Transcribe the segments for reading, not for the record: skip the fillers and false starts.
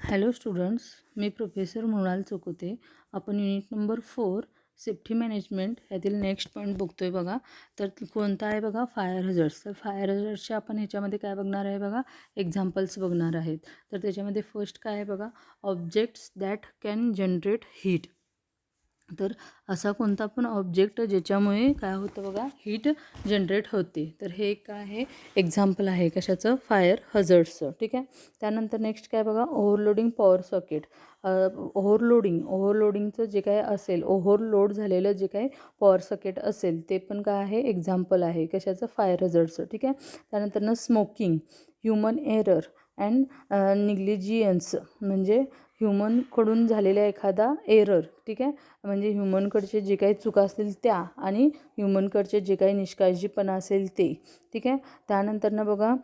Hello students, मी professor Mrinal चोकोते. आपण unit number 4 safety management ह्यातील next point बघतो आहे बघा. तर कोणता आहे बघा, फायर हजर्ड्स. तर फायर हजर्ड्सचे आपण ह्याच्यामध्ये काय बघणार आहे बघा, एक्झाम्पल्स बघणार आहेत. तर त्याच्यामध्ये फर्स्ट काय आहे बघा, objects that can generate heat. तर असा कोणता पण ऑब्जेक्ट ज्याच्यामुळे काय होतं बघा, हीट जनरेट होते. तर हे काय आहे, एक्झाम्पल आहे कशाचं, फायर हजर्ड्सचं. ठीक आहे. त्यानंतर नेक्स्ट काय बघा, ओव्हरलोडिंग पॉवर सॉकेट. ओव्हरलोडिंगचं जे काय असेल, ओव्हरलोड झालेलं जे काय पॉवर सॉकेट असेल ते पण काय आहे, एक्झाम्पल आहे कशाचं, फायर हजर्ड्सचं. ठीक आहे. त्यानंतर स्मोकिंग, ह्युमन एरर अँड निग्लिजियन्स, म्हणजे ह्युमनकडून झालेला एखादा एरर. ठीक आहे. म्हणजे ह्युमनकडचे जे काही चुका असतील त्या आणि ह्युमनकडचे जे काही निष्काळजीपणा असेल ते. ठीक आहे. त्यानंतर बघा,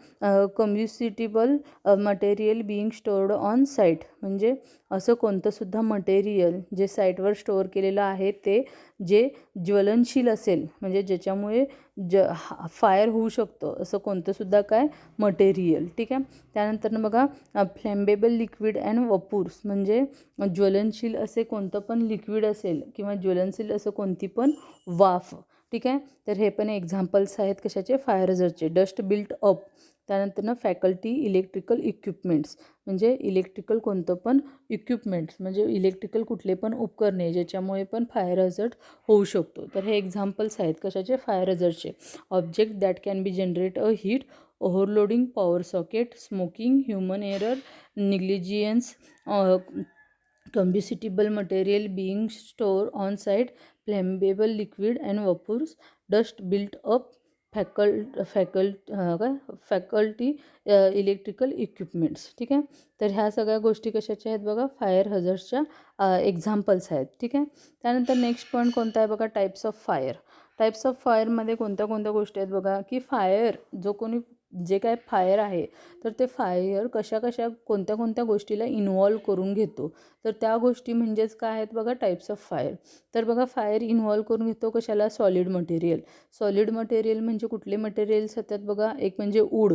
combustible material being stored on site, म्हणजे असं कोणतंसुद्धा मटेरियल जे साईटवर स्टोअर केलेलं आहे ते जे ज्वलनशील असेल, म्हणजे ज्याच्यामुळे फायर होऊ शकतं असं कोणतंसुद्धा काय मटेरियल. ठीक आहे. त्यानंतर बघा, फ्लेम्बेबल लिक्विड अँड वपूर्स, म्हणजे ज्वलनशील असे कोणतं पण लिक्विड असेल किंवा ज्वलनशील असं कोणती पण वाफ. ठीक आहे. तर हे पण एक्झाम्पल्स आहेत कशाचे, फायर हजर्डचे. Dust built up. त्यानंतर फॅकल्टी इलेक्ट्रिकल इक्विपमेंट्स, म्हणजे इलेक्ट्रिकल कोणतं पण इक्विपमेंट्स, म्हणजे इलेक्ट्रिकल कुठले पण उपकरणे ज्याच्यामुळे पण फायर हजर्ड होऊ शकतो. तर हे एक्झाम्पल्स आहेत कशाचे, फायर हजर्डचे. Object that can be generate a heat, overloading power socket, smoking, human error, negligence, combustible material being store on site, flammable liquid and vapours, dust built up, faculty electrical equipments. ठीक आहे. तर ह्या सगळ्या गोष्टी कशाच्या आहेत बघा, फायर हजर्ड्सच्या एक्झाम्पल्स आहेत. ठीक आहे. त्यानंतर नेक्स्ट पॉईंट कोणता आहे बघा, types of fire. Types of फायरमध्ये कोणत्या कोणत्या गोष्टी आहेत बघा, की फायर जो कोणी जे काय फायर आहे तर ते फायर कशा कशा कोणत्या कोणत्या गोष्टीला इन्व्हॉल्व करून घेतो. तर त्या गोष्टी म्हणजेच काय आहेत बघा, टाईप्स ऑफ फायर. तर बघा, फायर इन्व्हॉल्व करून घेतो कशाला, सॉलिड मटेरियल. सॉलिड मटेरियल म्हणजे कुठले मटेरियल्स येतात बघा, एक म्हणजे वूड.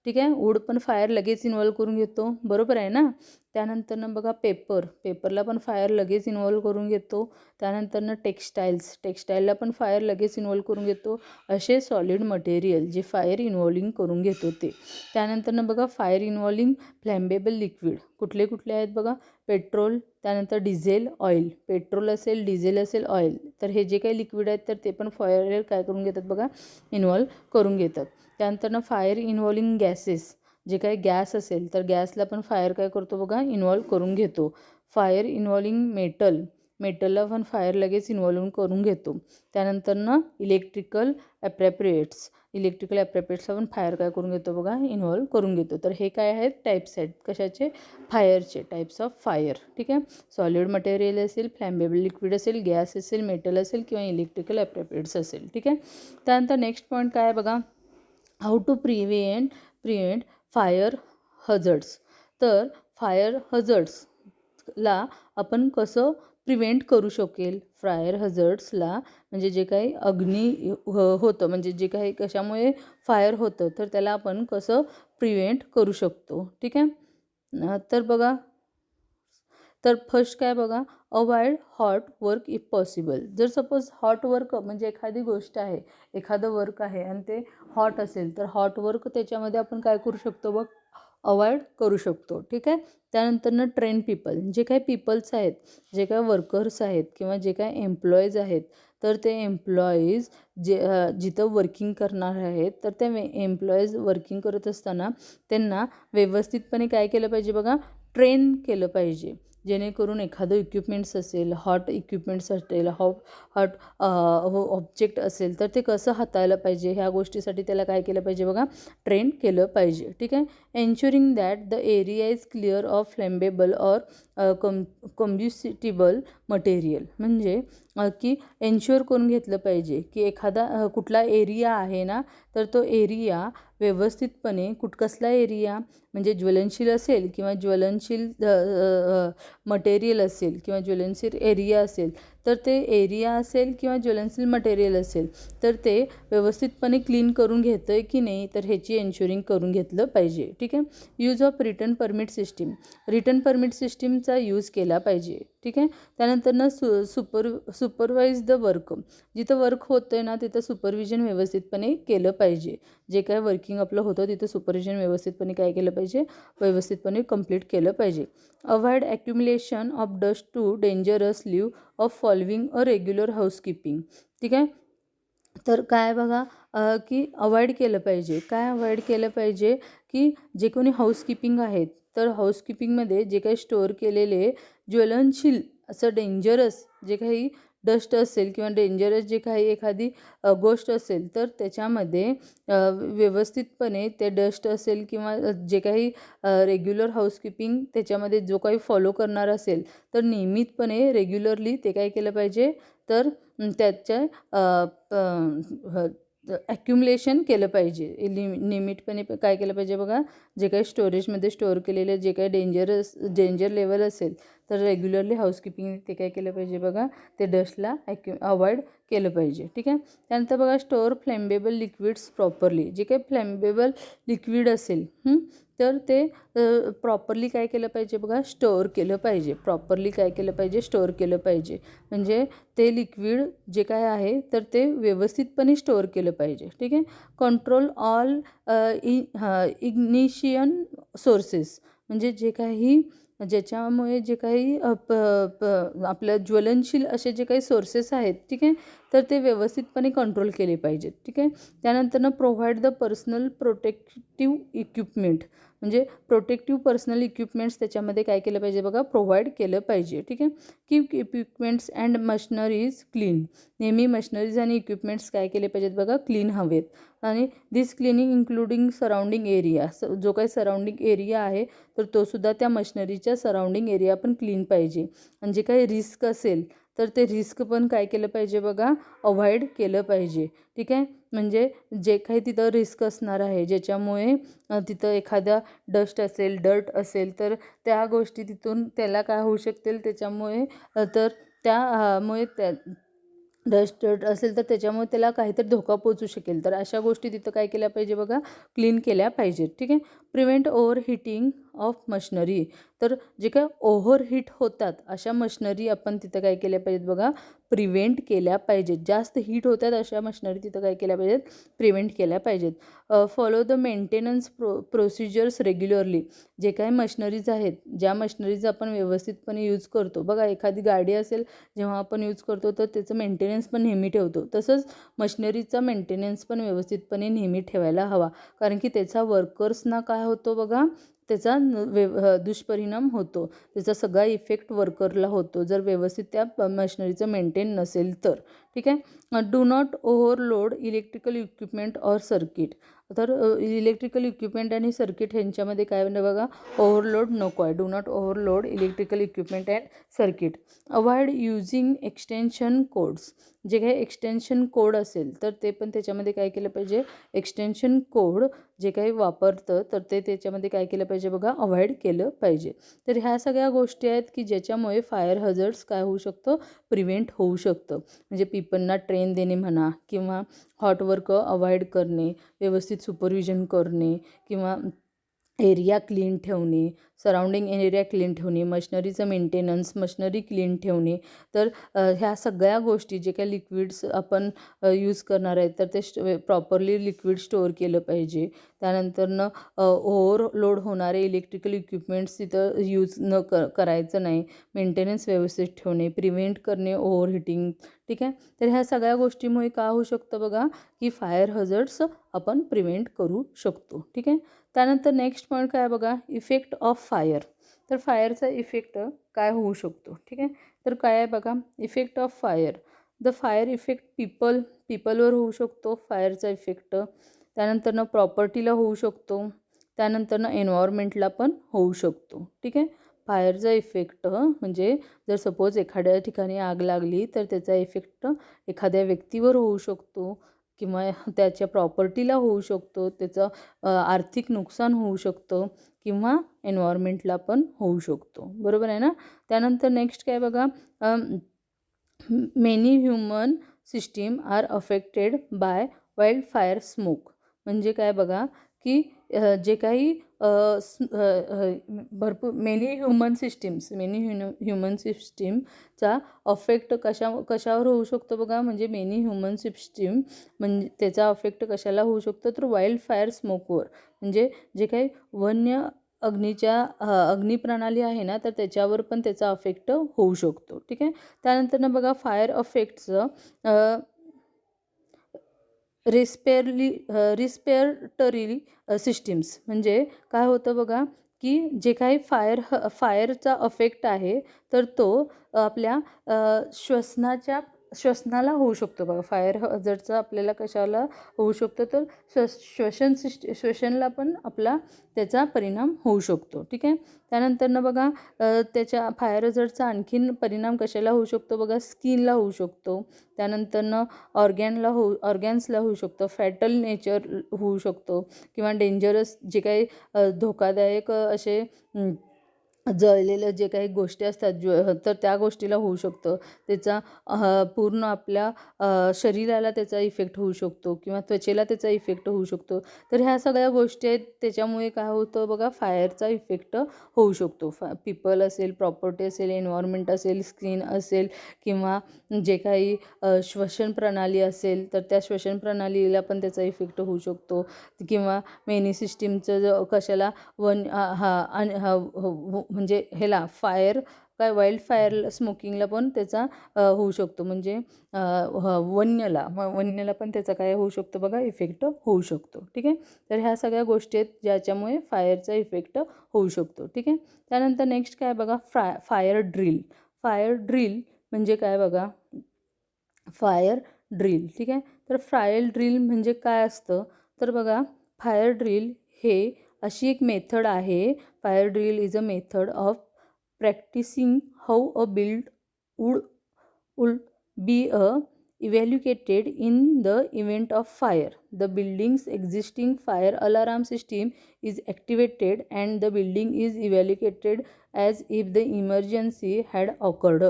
ठीक आहे. वूड पण फायर लगेच इन्व्हॉल्व करून घेतो, बरोबर आहे ना. त्यानंतर बघा, पेपरला पण फायर लगेच इन्व्हॉल्व करून घेतो. त्यानंतर टेक्स्टाईलला पण फायर लगेच इन्व्हॉल्व करून घेतो. असे सॉलिड मटेरियल जे फायर इन्व्हॉल्विंग करून घेतो ते. त्यानंतर बघा, फायर इन्व्हॉल्विंग फ्लॅम्बेबल लिक्विड कुठले कुठले आहेत बघा, पेट्रोल, त्यानंतर डिझेल, ऑइल. पेट्रोल असेल, डिझेल असेल, ऑइल. तर हे जे काही लिक्विड आहेत तर ते पण फायर काय करून घेतात बघा, इन्व्हॉल्व करून घेतात. त्यानंतर फायर इन्व्हॉल्विंग गॅसेस, जे काही गॅस असेल तर गॅसला पण फायर काय करतो बघा, इन्व्हॉल्व करून घेतो. फायर इन्व्हॉल्विंग मेटलला पण फायर लगेच इन्व्हॉल्व करून घेतो. त्यानंतर इलेक्ट्रिकल ॲप्रेपरेट्सला पण फायर काय करून घेतो बघा, इन्व्हॉल्व करून घेतो. तर हे काय आहेत, टाईप्स आहेत कशाचे, फायरचे, टाईप्स ऑफ फायर. ठीक आहे. सॉलिड मटेरियल असेल, फ्लॅम्बेबल लिक्विड असेल, गॅस असेल, मेटल असेल किंवा इलेक्ट्रिकल ॲप्रेपरेट्स असेल. ठीक आहे. त्यानंतर नेक्स्ट पॉईंट काय आहे बघा, how to prevent fire hazards. तर फायर हजर्ड्सला आपण कसं प्रिव्हेंट करू शकेल, फायर हजर्ड्सला म्हणजे जे काही अग्नी होतं, म्हणजे जे काही कशामुळे फायर होतं तर त्याला आपण कसं प्रिव्हेंट करू शकतो. ठीक आहे. तर बघा, तर फर्स्ट काय बघा, avoid hot work if possible. जर सपोज हॉट वर्क म्हणजे एखादी गोष्ट आहे, एखादं वर्क आहे आणि ते हॉट असेल तर हॉट वर्क त्याच्यामध्ये आपण काय करू शकतो बघ, अवॉइड करू शकतो. ठीक आहे. त्यानंतर ट्रेन पीपल, जे काही पीपल्स आहेत, जे काही वर्कर्स आहेत किंवा जे काही एम्प्लॉईज आहेत तर ते एम्प्लॉईज जिथं वर्किंग करणार आहेत तर ते एम्प्लॉईज वर्किंग करत असताना त्यांना व्यवस्थितपणे काय केलं पाहिजे बघा, ट्रेन केलं पाहिजे. जेणेकरून एखादं इक्विपमेंट्स असेल, हॉट इक्विपमेंट्स असेल, हॉट ऑब्जेक्ट असेल तर ते कसं हाताळलं पाहिजे, ह्या गोष्टीसाठी त्याला काय केलं पाहिजे बघा, ट्रेन केलं पाहिजे. ठीक आहे. Ensuring that the area is clear of flammable or combustible material, म्हणजे की एन्श्युअर करून घेतलं पाहिजे की एखादा कुठला एरिया आहे ना तर तो एरिया व्यवस्थितपणे कसला एरिया म्हणजे ज्वलनशील असेल किंवा ज्वलनशील मटेरियल असेल किंवा ज्वलनशील एरिया असेल तर ते एरिया असेल किंवा ज्वलनशील मटेरियल असेल तर ते व्यवस्थितपणे क्लीन करून घेतं आहे की नाही, तर ह्याची एन्श्युरिंग करून घेतलं पाहिजे. ठीक आहे. Use of return permit system, return permit सिस्टीमचा यूज केला पाहिजे. ठीक आहे. त्यानंतर सुपरवाइज द वर्क, जिथं वर्क होतं आहे ना तिथं सुपरविजन व्यवस्थितपणे केलं पाहिजे. जे काय वर्किंग आपलं होतं तिथं सुपरविजन व्यवस्थितपणे काय केलं पाहिजे, व्यवस्थितपणे कंप्लीट केलं पाहिजे. Avoid accumulation of dust to dangerous level of following a regular housekeeping. ठीक आहे. तर काय बघा की अवॉइड केलं पाहिजे. काय अवॉइड केलं पाहिजे की जे कोणी हाऊसकीपिंग आहेत तर हाऊसकीपिंगमध्ये जे काही स्टोअर केलेले ज्वलनशील असं डेंजरस जे काही डस्ट असेल किंवा डेंजरस जे काही एखादी गोष्ट असेल तर त्याच्यामध्ये व्यवस्थितपणे ते डस्ट असेल किंवा जे काही रेग्युलर हाऊसकीपिंग त्याच्यामध्ये जो काही फॉलो करणार असेल तर नियमितपणे रेग्युलरली ते काय केलं पाहिजे, तर त्याच्या ॲक्युम्युलेशन केलं पाहिजे. नियमितपणे काय केलं पाहिजे बघा, जे काही स्टोरेजमध्ये स्टोअर केलेले जे काही डेंजर लेवल असेल तर रेग्युलरली हाऊसकीपिंग ते काय केलं पाहिजे बघा, ते डस्टला अवॉइड केलं पाहिजे. ठीक आहे. त्यानंतर बघा स्टोअर फ्लेमेबल लिक्विड्स प्रॉपरली, जे काही फ्लेमेबल लिक्विड असेल तर ते प्रॉपरली काय केलं पाहिजे बघा, स्टोअर केलं पाहिजे. प्रॉपरली काय केलं पाहिजे, स्टोअर केलं पाहिजे. म्हणजे ते लिक्विड जे काय आहे तर ते व्यवस्थितपणे स्टोअर केलं पाहिजे. ठीक आहे. कंट्रोल ऑल इग्निशियन सोर्सेस, म्हणजे जे काही ज्याच्यामुळे जे काही आपलं ज्वलनशील असे जे काही सोर्सेस आहेत, ठीक आहे, तर ते व्यवस्थितपणे कंट्रोल केले पाहिजेत. ठीक आहे. त्यानंतरनं provide the personal protective equipment, म्हणजे प्रोटेक्टिव्ह पर्सनल इक्विपमेंट्स त्याच्यामध्ये काय केलं पाहिजे बघा, प्रोव्हाइड केलं पाहिजे. ठीक आहे. Keep equipments and machineries clean, नेहमी मशिनरीज आणि इक्विपमेंट्स काय केले पाहिजेत बघा, क्लीन हवेत. आणि दिस क्लिनिंग इन्क्लुडिंग सराउंडिंग एरिया, जो काही सराउंडिंग एरिया आहे तर तोसुद्धा त्या मशिनरीच्या सराउंडिंग एरिया पण क्लीन पाहिजे. आणि जे काही रिस्क असेल तर ते रिस्क पण काय केलं पाहिजे बघा, अवॉइड केलं पाहिजे. ठीक आहे. म्हणजे जे काही तिथं रिस्क असणार आहे ज्याच्यामुळे तिथं एखाद्या डर्ट असेल तर त्या गोष्टी तिथून त्याला काय होऊ शकतील त्याच्यामुळे, तर त्यामुळे त्या डस्ट असेल तर त्याच्यामुळे त्याला काहीतरी धोका पोचू शकेल. तर अशा गोष्टी तिथं काय केल्या पाहिजे बघा, क्लीन केल्या पाहिजेत. ठीक आहे. Prevent overheating of machinery, तर जे काय ओव्हरहीट होतात अशा मशिनरी आपण तिथं काय केल्या पाहिजेत बघा, प्रिव्हेंट केल्या पाहिजेत. जास्त हीट होतात अशा मशिनरी तिथं काय केल्या पाहिजेत, प्रिव्हेंट केल्या पाहिजेत. Follow the maintenance procedures regularly, जे काही मशिनरीज आहेत, ज्या मशिनरीज आपण व्यवस्थितपणे यूज करतो बघा, एखादी गाडी असेल जेव्हा आपण यूज करतो तर त्याचं मेंटेनन्स पण नेहमी ठेवतो, तसंच मशिनरीचा मेंटेनन्स पण व्यवस्थितपणे नेहमी ठेवायला हवा. कारण की त्याचा वर्कर्सना काय होतो बघा, त्याचा दुष्परिणाम होतो, त्याचा सगळा इफेक्ट वर्करला होतो जर व्यवस्थित त्या मशिनरीचं मेंटेन नसेल तर. ठीक आहे. Do not overload electrical equipment or circuit, तर इलेक्ट्रिकल इक्विपमेंट आणि सर्किट ह्यांच्यामध्ये काय म्हणजे बघा, ओव्हरलोड नको आहे. Do not overload electrical equipment and circuit. Avoid using extension codes, जे काही एक्सटेन्शन कोड असेल तर ते पण त्याच्यामध्ये काय केलं पाहिजे, एक्सटेन्शन कोड जे काही वापरतं तर ते त्याच्यामध्ये काय केलं पाहिजे बघा, अवॉइड केलं पाहिजे. तर ह्या सगळ्या गोष्टी आहेत की ज्याच्यामुळे फायर हझर्ड्स काय होऊ शकतं, प्रिव्हेंट होऊ शकतं. म्हणजे पीपलना ट्रेन देणे म्हणा किंवा हॉट वर्क अवॉइड करणे, व्यवस्थित सुपरविजन करणे किंवा एरिया क्लीन ठेवणे, सराउंडिंग एरिया क्लीन ठेवणे, मशिनरीचं मेंटेनन्स, मशिनरी क्लीन ठेवणे. तर ह्या सगळ्या गोष्टी जे काही लिक्विड्स आपण यूज करणार आहेत तर ते प्रॉपरली लिक्विड स्टोअर केलं पाहिजे. त्यानंतरनं ओव्हरलोड होणारे इलेक्ट्रिकल इक्विपमेंट्स तिथं यूज करायचं नाही. मेंटेनन्स व्यवस्थित ठेवणे, प्रिव्हेंट करणे ओव्हरहीटिंग. ठीक आहे. तर ह्या सगळ्या गोष्टीमुळे काय होऊ शकतं बघा, की फायर हझर्ड्स आपण प्रिव्हेंट करू शकतो. ठीक आहे. त्यानंतर नेक्स्ट पॉईंट काय बघा, इफेक्ट ऑफ फायर. तर फायरचा इफेक्ट काय होऊ शकतो. ठीक आहे. तर काय आहे बघा, effect of fire. The fire effect पीपलवर होऊ शकतो फायरचा इफेक्ट. त्यानंतरनं प्रॉपर्टीला होऊ शकतो. त्यानंतरनं एन्व्हायरमेंटला पण होऊ शकतो. ठीक आहे. फायरचा इफेक्ट म्हणजे जर सपोज एखाद्या ठिकाणी आग लागली तर त्याचा इफेक्ट एखाद्या व्यक्तीवर होऊ शकतो किंवा त्याच्या प्रॉपर्टीला होऊ शकतो, त्याचं आर्थिक नुकसान होऊ शकतं किंवा एन्व्हायरमेंटला पण होऊ शकतो. बरोबर आहे ना. त्यानंतर नेक्स्ट काय बघा, many human system are affected by wildfire smoke. म्हणजे काय बघा की जे काही भरपूर मेनी ह्युमन सिस्टीमचा अफेक्ट कशावर होऊ शकतो बघा. म्हणजे मेनी ह्युमन सिस्टीम म्हणजे त्याचा अफेक्ट कशाला होऊ शकतो तर वाईल्ड फायर स्मोकवर. म्हणजे जे काही वन्य अग्निप्रणाली आहे ना तर त्याच्यावर पण त्याचा अफेक्ट होऊ शकतो. ठीक आहे. त्यानंतर बघा फायर अफेक्ट्सचं रिस्पेअरटरी सिस्टीम्स. म्हणजे काय होतं बघा की जे काही फायरचा अफेक्ट आहे तर तो आपल्या श्वसनाला होऊ शकतो बघा. फायर हझार्डचा आपल्याला कशाला होऊ शकतो तर श्वसनला पण आपला त्याचा परिणाम होऊ शकतो. ठीक आहे. त्यानंतरनं बघा त्याच्या फायर हझार्डचा आणखीन परिणाम कशाला होऊ शकतो बघा. स्किनला होऊ शकतो. त्यानंतरनं ऑर्गॅन्सला होऊ शकतो. फॅटल नेचर होऊ शकतो किंवा डेंजरस जे काही धोकादायक असे जळलेलं जे काही गोष्टी असतात तर त्या गोष्टीला होऊ शकतं. त्याचा पूर्ण आपल्या शरीराला त्याचा इफेक्ट होऊ शकतो किंवा त्वचेला त्याचा इफेक्ट होऊ शकतो. तर ह्या सगळ्या गोष्टी आहेत त्याच्यामुळे काय होतं बघा फायरचा इफेक्ट होऊ शकतो. पीपल असेल, प्रॉपर्टी असेल, एन्व्हायरमेंट असेल, स्किन असेल किंवा जे काही श्वसन प्रणाली असेल तर त्या श्वसन प्रणालीला पण त्याचा इफेक्ट होऊ शकतो किंवा मेनी सिस्टीमचं कशाला म्हणजे ह्याला फायर काय वाईल्ड फायर स्मोकिंगला पण त्याचा होऊ शकतो. म्हणजे वन्यला पण त्याचा काय होऊ शकतो बघा इफेक्ट होऊ शकतो. ठीक आहे. तर ह्या सगळ्या गोष्टी आहेत ज्याच्यामुळे फायरचा इफेक्ट होऊ शकतो. ठीक आहे. त्यानंतर नेक्स्ट काय बघा फायर ड्रिल म्हणजे काय बघा फायर ड्रिल. ठीक आहे. तर फायर ड्रिल म्हणजे काय असतं तर बघा फायर ड्रिल हे अशी एक मेथड आहे. Fire drill is a method of practising how a build would be evacuated in the event of fire. The building's existing fire alarm system is activated and the building is evacuated as if the emergency had occurred.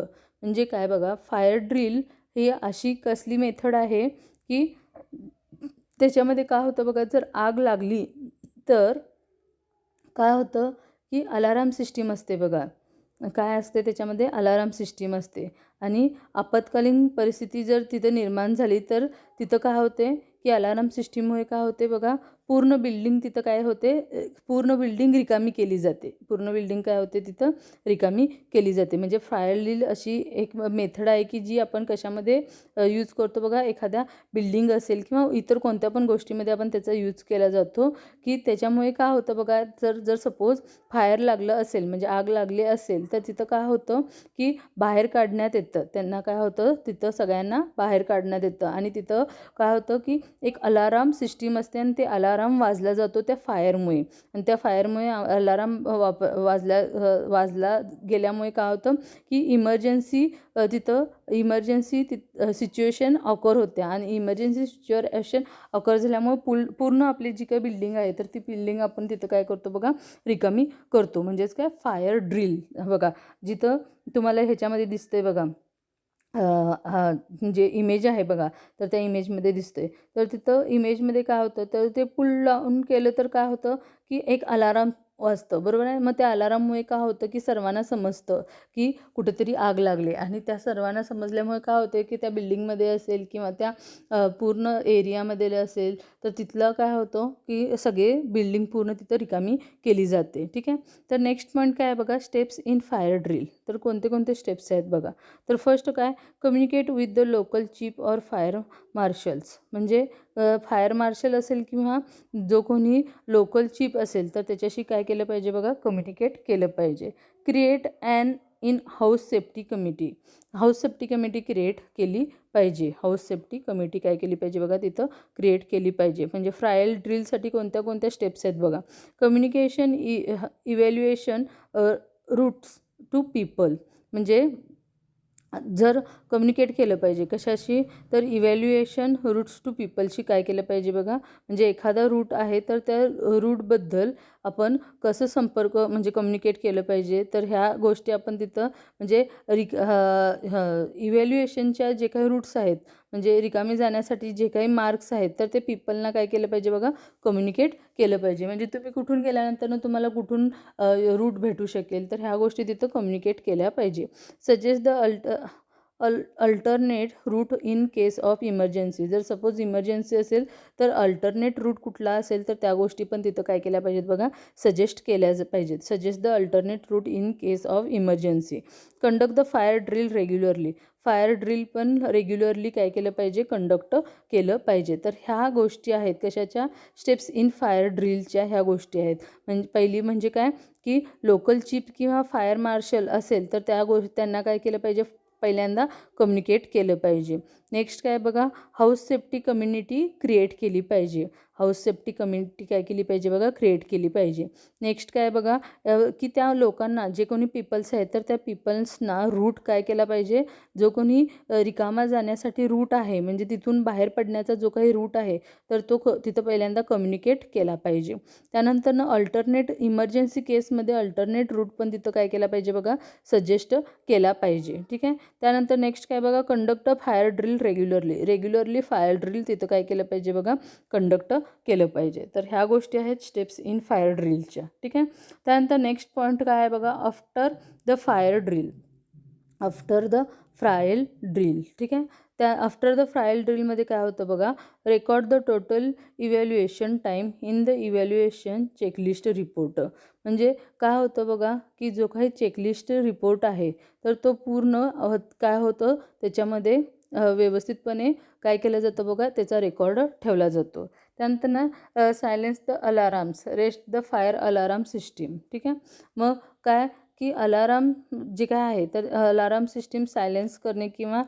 म्हणजे काय बघा fire drill ही अशी कसली method आहे की त्याच्यामध्ये काय होतं बघा जर आग लागली तर काय होतं की अलाराम सिस्टीम असते बघा. काय असते त्याच्यामध्ये अलाराम सिस्टीम असते आणि आपत्कालीन परिस्थिती जर तिथं निर्माण झाली तर तिथं काय होते की अलाराम सिस्टीममुळे काय होते बघा पूर्ण बिल्डिंग तिथं काय होते पूर्ण बिल्डिंग रिकामी केली जाते. पूर्ण बिल्डिंग काय होते तिथं रिकामी केली जाते. म्हणजे फायर ड्रिल अशी एक मेथड आहे की जी आपण कशामध्ये यूज करतो बघा. एखाद्या बिल्डिंग असेल किंवा इतर कोणत्या पण गोष्टीमध्ये आपण त्याचा यूज केला जातो की त्याच्यामुळे काय होतं बघा जर सपोज फायर लागलं असेल म्हणजे आग लागली असेल तर तिथं काय होतं की बाहेर काढण्यात येतं. त्यांना काय होतं तिथं सगळ्यांना बाहेर काढण्यात येतं आणि तिथं काय होतं की एक अलाराम सिस्टीम असते आणि ते अलाराम वाजला जातो त्या फायरमुळे आणि त्या फायरमुळे अलाराम वाजला गेल्यामुळे काय होतं की इमर्जन्सी सिच्युएशन ऑकर होते आणि इमर्जन्सी सिच्युएशन ऑकर झाल्यामुळे पूर्ण आपली जी काही बिल्डिंग आहे तर ती बिल्डिंग आपण तिथं काय करतो बघा रिकामी करतो. म्हणजेच काय फायर ड्रिल बघा जिथं तुम्हाला ह्याच्यामध्ये दिसतंय बघा जे इमेज आहे बघा तर त्या इमेजमध्ये दिसतंय तर तिथं इमेजमध्ये काय होतं तर ते पुल लावून केलं तर काय होतं की एक अलाराम वाजतं बरोबर आहे. मग त्या अलाराममुळे काय होतं की सर्वांना समजतं की कुठेतरी आग लागली आणि त्या सर्वांना समजल्यामुळे काय होते की त्या बिल्डिंगमध्ये असेल किंवा त्या पूर्ण एरियामध्ये असेल तर तिथलं काय होतं की सगळे बिल्डिंग पूर्ण तिथं रिकामी केली जाते. ठीक आहे. तर नेक्स्ट पॉईंट काय आहे बघा स्टेप्स इन फायर ड्रिल. तर कोणते स्टेप्स आहेत बघा. तर फर्स्ट काय communicate with the local chief or fire marshals. म्हणजे फायर मार्शल असेल किंवा जो कोणी लोकल चीफ असेल तर त्याच्याशी काय केलं पाहिजे बघा कम्युनिकेट केलं पाहिजे. Create an in house safety committee create केली पाहिजे. हाऊस सेफ्टी कमिटी काय केली पाहिजे बघा तिथं क्रिएट केली पाहिजे. म्हणजे फायर ड्रिलसाठी कोणत्या स्टेप्स आहेत बघा. Communication evaluation routes to people. म्हणजे जर कम्युनिकेट केलं पाहिजे कशाशी, तर इव्हॅल्युएशन रूट्स टू पीपलशी काय केलं पाहिजे बघा, म्हणजे एखादा रूट आहे तर त्या रूटबद्दल आपण कसं संपर्क म्हणजे कम्युनिकेट केलं पाहिजे, तर ह्या गोष्टी आपण तिथं म्हणजे इव्हॅल्युएशनच्या जे काही रूट्स आहेत म्हणजे रिकामी जाण्यासाठी जे काही मार्क्स आहेत तर ते पीपलना काय केलं पाहिजे बघा, कम्युनिकेट केलं पाहिजे. म्हणजे तुम्ही कुठून गेल्यानंतर तुम्हाला कुठून रूट भेटू शकेल तर ह्या गोष्टी तिथं कम्युनिकेट केल्या पाहिजे. Suggest the alternate route in case of emergency. जर सपोज इमर्जन्सी असेल तर अल्टरनेट रूट कुठला असेल तर त्या गोष्टी पण तिथं काय केल्या पाहिजेत बघा, सजेस्ट केल्या पाहिजेत. Suggest the alternate route in case of emergency. Conduct the fire drill regularly. Fire drill पण रेग्युलरली काय केलं पाहिजे, कंडक्ट केलं पाहिजे. तर ह्या गोष्टी आहेत कशाच्या, स्टेप्स इन फायर ड्रिलच्या ह्या गोष्टी आहेत. म्हणजे पहिली म्हणजे काय की लोकल चीफ किंवा फायर मार्शल असेल तर त्यांना काय केलं पाहिजे, पहिल्यांदा कम्युनिकेट केलं पाहिजे. नेक्स्ट काय बघा, हाऊस सेफ्टी कम्युनिटी क्रिएट केली पाहिजे. हाऊस सेफ्टी कम्युनिटी काय केली पाहिजे बघा, क्रिएट केली पाहिजे. नेक्स्ट काय बघा की त्या लोकांना जे कोणी पीपल्स आहेत तर त्या पीपल्सना रूट काय केला पाहिजे, जो कोणी रिकामा जाण्यासाठी रूट आहे म्हणजे तिथून बाहेर पडण्याचा जो काही रूट आहे तर तो तिथं पहिल्यांदा कम्युनिकेट केला पाहिजे. त्यानंतर अल्टरनेट इमर्जन्सी केसमध्ये अल्टरनेट रूट पण तिथं काय केला पाहिजे बघा, सजेस्ट केला पाहिजे. ठीक आहे. त्यानंतर नेक्स्ट काय बघा, conduct fire drill regularly fire drill तिथं काय केलं पाहिजे बघा, कंडक्ट केलं पाहिजे. तर ह्या गोष्टी आहेत स्टेप्स इन फायर ड्रिलच्या. ठीक आहे. त्यानंतर नेक्स्ट पॉईंट काय आहे बघा, आफ्टर द फायर ड्रिल. ठीक आहे. त्या आफ्टर द फ्रायल ड्रिलमध्ये काय होतं बघा, record the total evaluation time in the evaluation checklist report. म्हणजे काय होतं बघा की जो काही चेकलिस्ट रिपोर्ट आहे तर तो पूर्ण काय होतं त्याच्यामध्ये व्यवस्थितपणे काय केलं जातं बघा, त्याचा रेकॉर्ड ठेवला जातो. त्यानंतर ना silence the alarms, reset the fire alarm system. ठीक आहे. मग काय की अलाराम जे काय आहे तर अलाराम सिस्टीम सायलेन्स करणे किंवा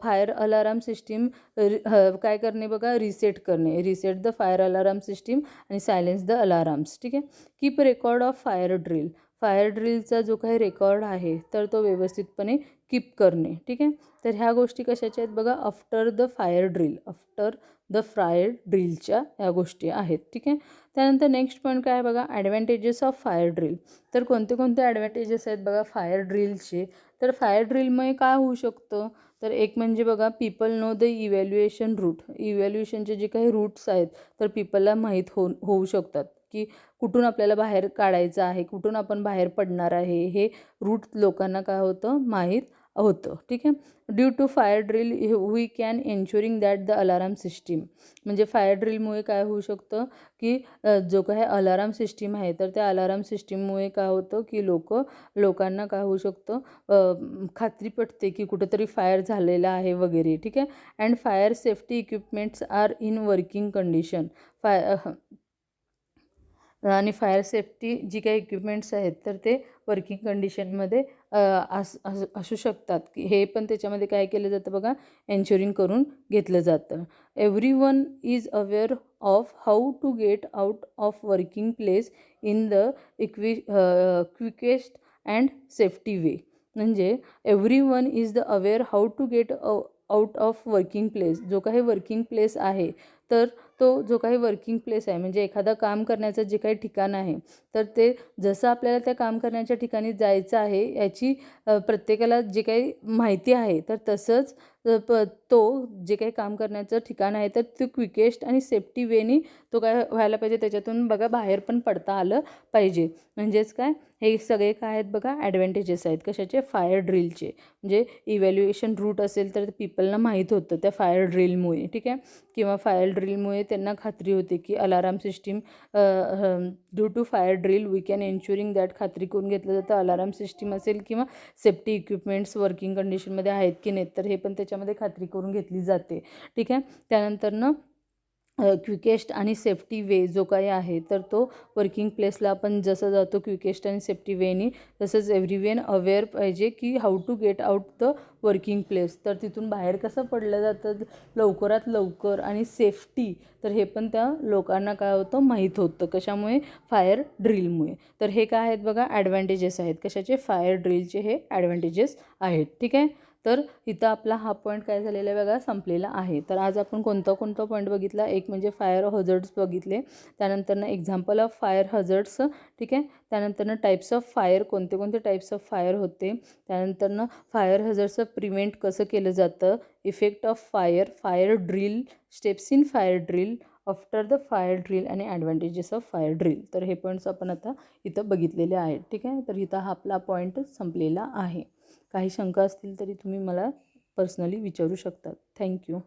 फायर अलाराम सिस्टीम काय करणे बघा, रिसेट करणे. Reset the fire alarm system आणि सायलेन्स द अलाराम्स. ठीक आहे. Keep record of fire drill. Fire ड्रिलचा जो काही रेकॉर्ड आहे तर तो व्यवस्थितपणे कीप करणे. ठीक आहे. तर ह्या गोष्टी कशाच्या आहेत बघा, आफ्टर द फायर ड्रिलच्या ह्या गोष्टी आहेत. ठीक आहे. त्यानंतर नेक्स्ट पॉईंट काय आहे बघा, ॲडव्हान्टेजेस ऑफ फायर ड्रिल. तर कोणते कोणते ॲडव्हान्टेजेस आहेत बघा फायर ड्रिलचे, तर फायर ड्रिलमुळे काय होऊ शकतं, तर एक म्हणजे बघा people know the evaluation route. इव्हॅल्युएशनचे जे काही रूट्स आहेत तर पीपलला माहीत होऊ शकतात की कुठून आपल्याला बाहेर काढायचं आहे, कुठून आपण बाहेर पडणार आहे, हे रूट लोकांना काय होतं, माहीत होतं. ठीक आहे. Due to fire drill we can ensuring that the alarm system. म्हणजे फायर ड्रिलमुळे काय होऊ शकतं की जो काही अलाराम सिस्टीम आहे तर त्या अलाराम सिस्टीममुळे काय होतं की लोकांना काय होऊ शकतं, खात्री पटते की कुठंतरी फायर झालेला आहे वगैरे. ठीक आहे. And fire safety equipments are in working condition. आणि फायर सेफ्टी जी काही इक्विपमेंट्स आहेत तर ते वर्किंग कंडिशनमध्ये असू शकतात की हे पण त्याच्यामध्ये काय केलं जातं बघा, एन्श्युरिंग करून घेतलं जातं. Everyone is aware of how to get out of working place in the quickest and safety way. म्हणजे everyone is the aware how to get out of working place. जो काही वर्किंग प्लेस आहे तर तो जो काही वर्किंग प्लेस आहे म्हणजे एखादा काम करण्याचं जे काही ठिकाण आहे तर ते जसं आपल्याला त्या काम करण्याच्या ठिकाणी जायचं आहे याची प्रत्येकाला जे काही माहिती आहे तर तसंच तो जे काही काम करण्याचं ठिकाण आहे तर ते क्विकेस्ट आणि सेफ्टी वेनी तो काय व्हायला पाहिजे, त्याच्यातून बघा बाहेर पण पडता आलं पाहिजे. म्हणजेच काय, हे सगळे काय आहेत बघा ॲडव्हान्टेजेस आहेत कशाचे, फायर ड्रिलचे. म्हणजे इव्हॅल्युएशन रूट असेल तर पीपलना माहीत होतं त्या फायर ड्रिलमुळे. ठीक आहे. किंवा फायर ड्रिलमुळे त्यांना खात्री होते की alarm system due to fire drill we can ensuring that, खात्री करून घेतलं जातं अलाराम सिस्टीम असेल किंवा सेफ्टी इक्विपमेंट्स वर्किंग कंडिशनमध्ये आहेत की नाहीत तर हे पण त्याच्यामध्ये खात्री करून घेतली जाते. ठीक आहे. त्यानंतर क्विकेस्ट आणि सेफ्टी वे जो काही आहे तर तो वर्किंग प्लेसला आपण जसं जातो क्विकेस्ट आणि सेफ्टी वेनी तसंच एव्हरीवन अवेअर पाहिजे की how to get out the working place. तर तिथून बाहेर कसं पडलं जातं लवकरात लवकर आणि सेफ्टी, तर हे पण त्या लोकांना काय होतं, माहीत होतं. कशामुळे, फायर ड्रिलमुळे. तर हे काय आहेत बघा ॲडव्हान्टेजेस आहेत कशाचे, फायर ड्रिलचे हे ॲडव्हान्टेजेस आहेत. ठीक आहे. तर इथं आपला हा पॉईंट काय झालेला आहे बघा, संपलेला आहे. तर आज आपण कोणता पॉईंट बघितला, एक म्हणजे फायर हझर्ड्स बघितले, त्यानंतरनं एक्झाम्पल ऑफ फायर हझर्ड्स, ठीक आहे, त्यानंतरनं टाईप्स ऑफ फायर, कोणते कोणते टाईप्स ऑफ फायर होते, त्यानंतरनं फायर हझर्ड्सचं प्रिव्हेंट कसं केलं जातं, effect of fire, fire drill, steps in fire drill, after the fire drill आणि ॲडव्हान्टेजेस ऑफ फायर ड्रिल. तर हे पॉईंट्स आपण आता इथं बघितलेले आहेत. ठीक आहे, तर इथं हा आपला पॉईंट संपलेला आहे. काही शंका असतील तरी तुम्ही मला पर्सनली विचारू शकता. थँक्यू.